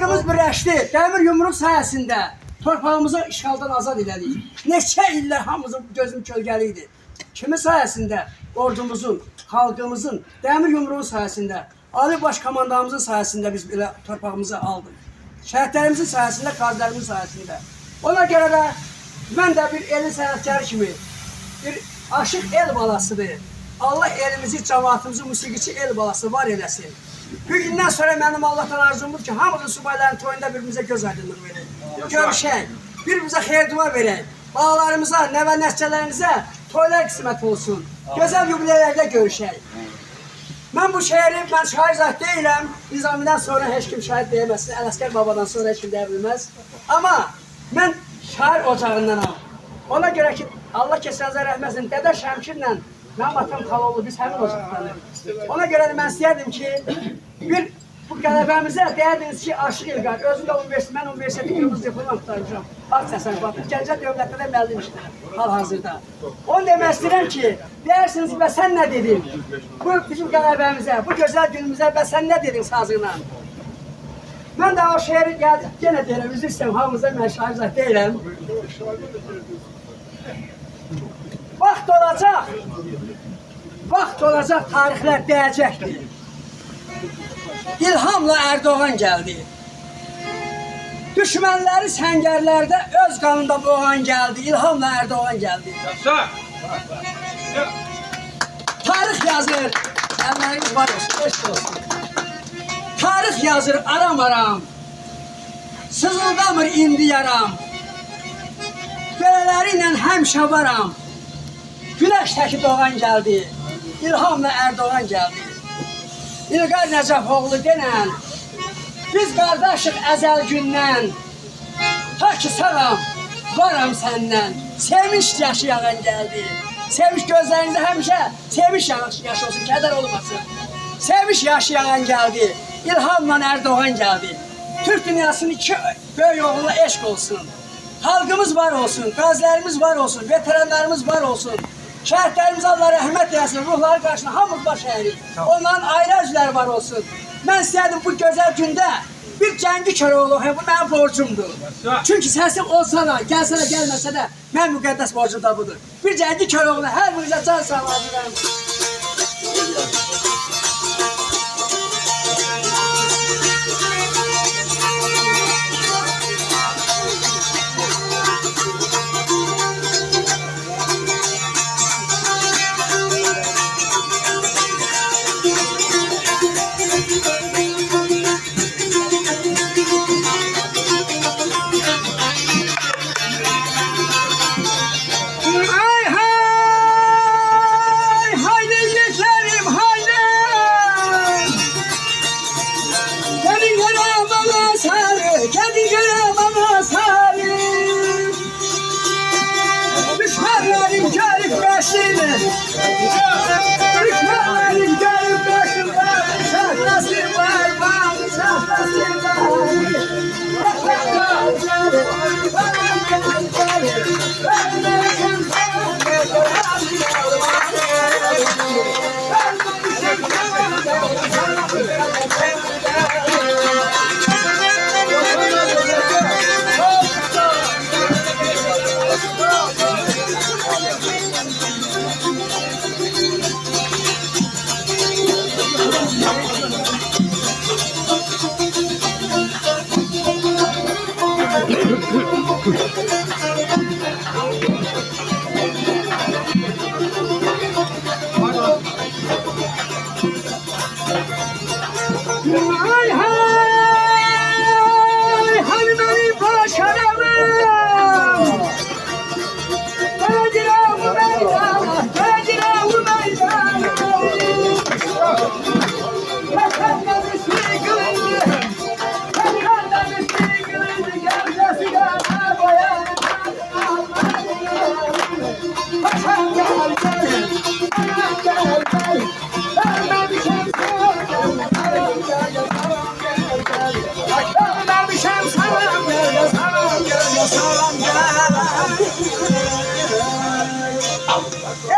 Xalqımız birləşdi. Dəmir yumruq sayəsində torpağımızı işğaldan azad elədik. Neçə illər hamımızın gözüm kölgəli idi. Kimin sayəsində? Ordumuzun, xalqımızın, dəmir yumruğun sayəsində, Ali Baş Komandamızın sayəsində biz belə torpağımızı aldıq. Şəhidlərimizin sayəsində, qazilərimizin sayəsində. Ona görə də mən də bir elin sənətkarı kimi, bir aşıq el balasıdır. Allah elimizi, cəmaatımızı, musiqiçi el balası var eləsin. Bugündən sonra mənim Allah'tan arzumdur ki, hamımızın subayların toyunda birbirimize göz aydınlığı verək. Görüşək, birbirimize xeyir-dua verək. Bağlarımıza, nəvə nəsçələrimizə toylar qismət olsun. Gözəl yubileylərdə görüşək. Mən bu şehri, mən şair zat deyiləm. Nizamidən sonra heç kim şahid deyəməsin. Ələsgər babadan sonra heç kim deyə bilməz. Amma mən şair ocağındanam. Ona görə ki, Allah kəsənizə rəhməsin, Dədə Şəmkirlə mənim atam Xaloğlu, biz həmin ocaqdanıq. Ona görə də mən istəyərdim ki, bir bu qələbəmizə deyərdiniz ki, Aşıq İlqar, özüm də universitet, mən universiteti qırmızı diploma tutarmışam. Bax təsərrüfatı, Gəncə dövlətdə də müəllim işləyirəm hal-hazırda. Onu demək istəyirəm ki, deyirsiniz və sən nə dedin? Bu bizim qələbəmizə, bu gözəl günümüzə və sən nə dedin sazıyla? Mən də o şehri yenə deyirəm, üzr istəyəm, hamımızda mən şair zat deyiləm. Vaxt olacaq, tarixlər deyəcəkdir. İlhamla Erdoğan gəldi. Düşmənləri səngərlərdə öz qanında boğan gəldi. İlhamla Erdoğan gəldi. Tarix yazır, əlləriniz var olsun, eşit olsun. Tarix yazır aram-aram, sızıldamır indi yaram. Belələri ilə həmişə varam. Güneş təki doğan gəldi, İlhamla Erdoğan gəldi. İlqar Nəcəfoğlu denən, biz qardaşıq əzəl gündən. Ta ki sağam, varam səndən, sevinç yaşayan gəldi. Sevinç gözlərinizdə həmişə, sevinç yaşasın, kədər olmasın. Sevinç yaşayan gəldi, İlhamla Erdoğan gəldi. Türk dünyasının iki böyük oğluna eşq olsun. Halkımız var olsun, qazilərimiz var olsun, veteranlarımız var olsun. Şəhidlərimiz Allah rəhmət eləsin, ruhları qarşısına hamımız baş əyirik. Onların ayrı özləri var olsun. Mən istəyərdim bu gözəl gündə bir cəngi Köroğlu, bu mənim borcumdur. Çünki səsim olsa da, gəlsə də, gəlməsə də, mənim müqəddəs borcum da budur. Bir cəngi Köroğlu, hər birinizə can sağlayın.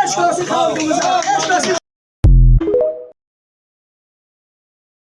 Eşk olsun halkımıza.